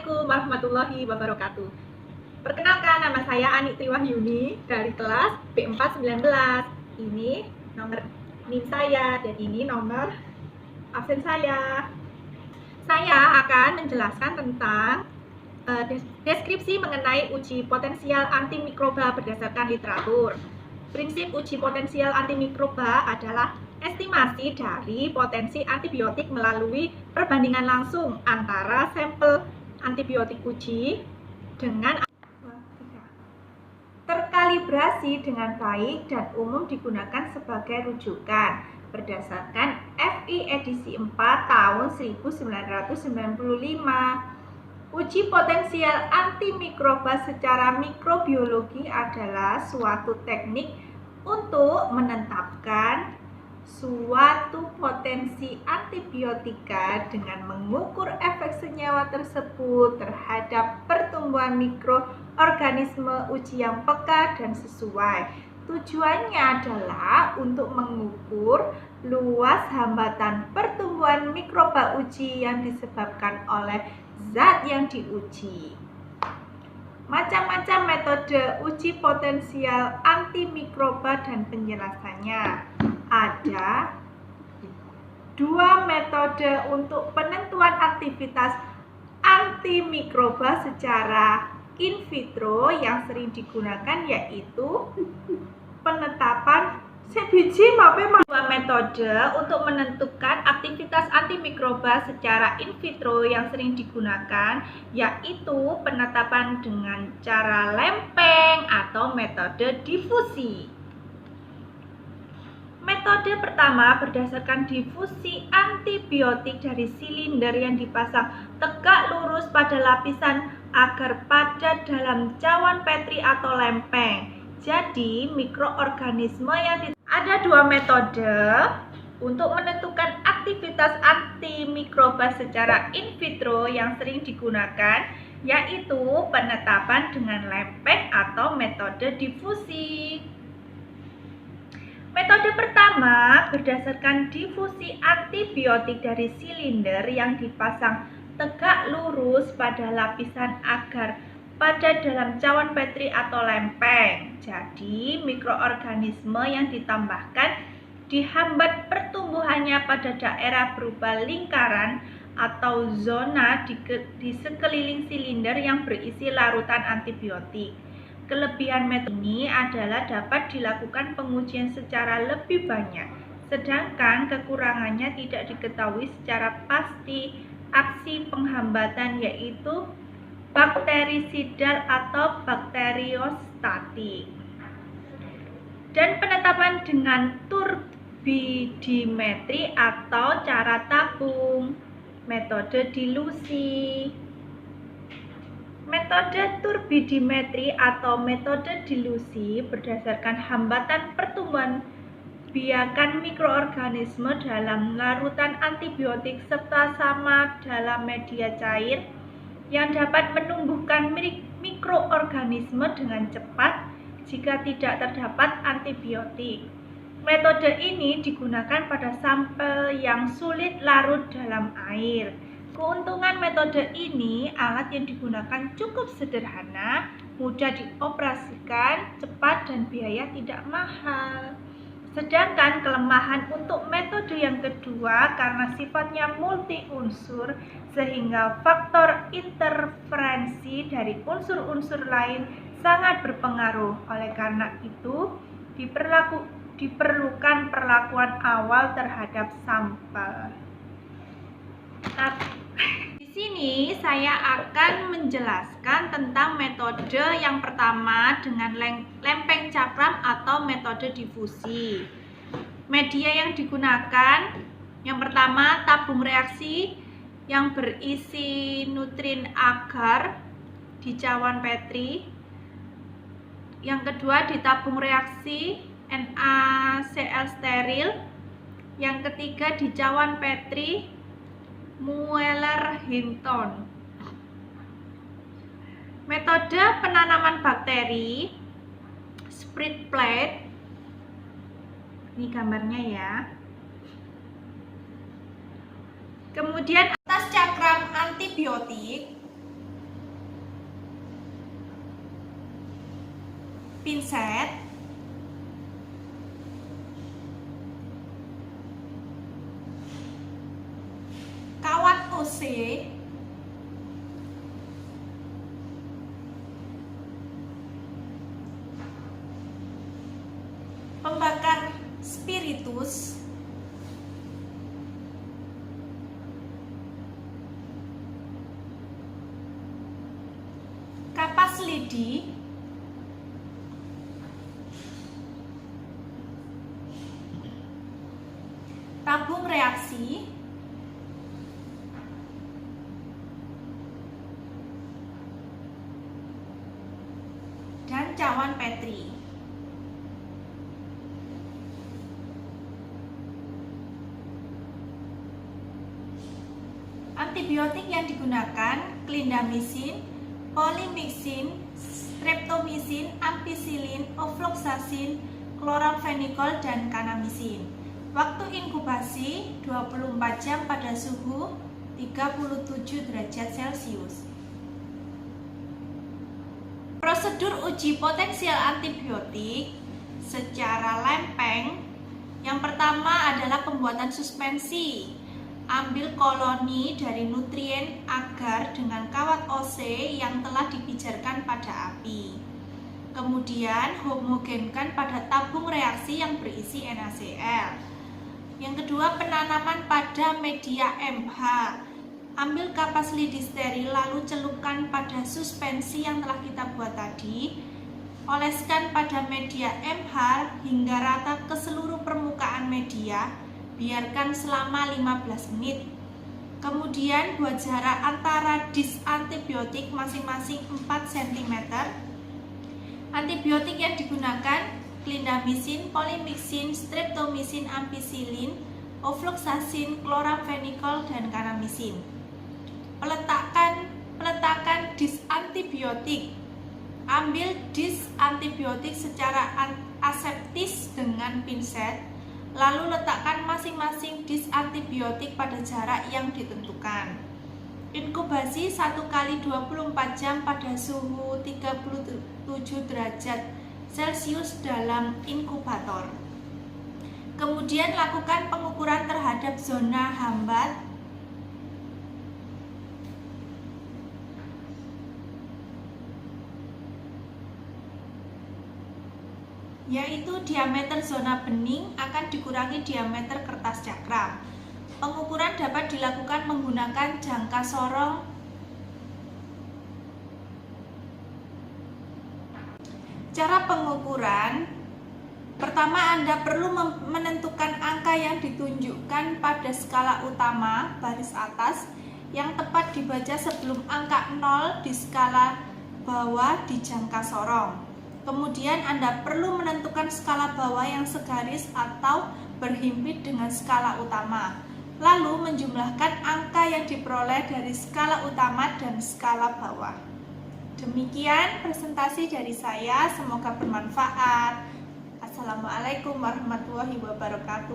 Assalamualaikum warahmatullahi wabarakatuh. Perkenalkan, nama saya Ani Triwahyuni dari kelas B419. Ini nomor NIM saya dan ini nomor absen saya. Saya akan menjelaskan tentang deskripsi mengenai uji potensial antimikroba berdasarkan literatur. Prinsip uji potensial antimikroba adalah estimasi dari potensi antibiotik melalui perbandingan langsung antara sampel antibiotik uji dengan terkalibrasi dengan baik dan umum digunakan sebagai rujukan berdasarkan FI edisi 4 tahun 1995. Uji potensial antimikroba secara mikrobiologi adalah suatu teknik untuk menetapkan suatu potensi antibiotika dengan mengukur efek senyawa tersebut terhadap pertumbuhan mikroorganisme. Uji yang peka dan sesuai. Tujuannya adalah untuk mengukur luas hambatan pertumbuhan mikroba uji yang disebabkan oleh zat yang diuji. Macam-macam metode uji potensial antimikroba dan penjelasannya. Ada dua metode untuk penentuan aktivitas antimikroba secara in vitro yang sering digunakan, yaitu penetapan dua metode untuk menentukan aktivitas antimikroba secara in vitro yang sering digunakan, yaitu penetapan dengan cara lempeng atau metode difusi. Metode pertama berdasarkan difusi antibiotik dari silinder yang dipasang tegak lurus pada lapisan agar padat dalam cawan Petri atau lempeng. Jadi mikroorganisme yang ada dua metode untuk menentukan aktivitas antimikroba secara in vitro yang sering digunakan, yaitu penetapan dengan lempeng atau metode difusi. Metode pertama berdasarkan difusi antibiotik dari silinder yang dipasang tegak lurus pada lapisan agar padat dalam cawan Petri atau lempeng. Jadi mikroorganisme yang ditambahkan dihambat pertumbuhannya pada daerah berupa lingkaran atau zona di sekeliling silinder yang berisi larutan antibiotik. Kelebihan metode ini adalah dapat dilakukan pengujian secara lebih banyak, sedangkan kekurangannya tidak diketahui secara pasti aksi penghambatan, yaitu bakterisidal atau bakteriostatik. Dan penetapan dengan turbidimetri atau cara tabung, metode dilusi. Metode turbidimetri atau metode dilusi berdasarkan hambatan pertumbuhan biakan mikroorganisme dalam larutan antibiotik serta sama dalam media cair yang dapat menumbuhkan mikroorganisme dengan cepat jika tidak terdapat antibiotik. Metode ini digunakan pada sampel yang sulit larut dalam air. Keuntungan metode ini, alat yang digunakan cukup sederhana, mudah dioperasikan, cepat, dan biaya tidak mahal. Sedangkan kelemahan untuk metode yang kedua karena sifatnya multi unsur sehingga faktor interferensi dari unsur-unsur lain sangat berpengaruh. Oleh karena itu, diperlukan perlakuan awal terhadap sampel. Di sini saya akan menjelaskan tentang metode yang pertama dengan lempeng cakram atau metode difusi. Media yang digunakan yang pertama tabung reaksi yang berisi nutrin agar di cawan Petri. Yang kedua di tabung reaksi NaCl steril. Yang ketiga di cawan Petri Mueller-Hinton. Metode penanaman bakteri spread plate. Ini gambarnya ya. Kemudian atas cakram antibiotik pinset, kawat OC, pembakar spiritus, kapas lidi, tabung reaksi, dan cawan Petri. Antibiotik yang digunakan clindamycin, polymyxin, streptomycin, ampicillin, ofloxacin, chloramphenicol, dan kanamycin. Waktu inkubasi 24 jam pada suhu 37 derajat Celcius. Prosedur uji potensial antibiotik secara lempeng. Yang pertama adalah pembuatan suspensi. Ambil koloni dari nutrien agar dengan kawat OC yang telah dipijarkan pada api. Kemudian homogenkan pada tabung reaksi yang berisi NaCl. Yang kedua, penanaman pada media MH. Ambil kapas lidi steril lalu celupkan pada suspensi yang telah kita buat tadi. Oleskan pada media MH hingga rata ke seluruh permukaan media. Biarkan selama 15 menit. Kemudian buat jarak antara dis antibiotik masing-masing 4 cm. Antibiotik yang digunakan clindamycin, polymyxin, streptomycin, ampicillin, ofloxacin, chloramphenicol, dan kanamycin. Peletakan dis antibiotik. Ambil dis antibiotik secara aseptis dengan pinset. Lalu letakkan masing-masing dis antibiotik pada jarak yang ditentukan. Inkubasi 1 kali 24 jam pada suhu 37 derajat Celcius dalam inkubator. Kemudian lakukan pengukuran terhadap zona hambat yaitu diameter zona bening akan dikurangi diameter kertas cakram. Pengukuran dapat dilakukan menggunakan jangka sorong. Cara pengukuran, pertama Anda perlu menentukan angka yang ditunjukkan pada skala utama baris atas yang tepat dibaca sebelum angka 0 di skala bawah di jangka sorong. Kemudian Anda perlu menentukan skala bawah yang segaris atau berhimpit dengan skala utama. Lalu menjumlahkan angka yang diperoleh dari skala utama dan skala bawah. Demikian presentasi dari saya, semoga bermanfaat. Assalamualaikum warahmatullahi wabarakatuh.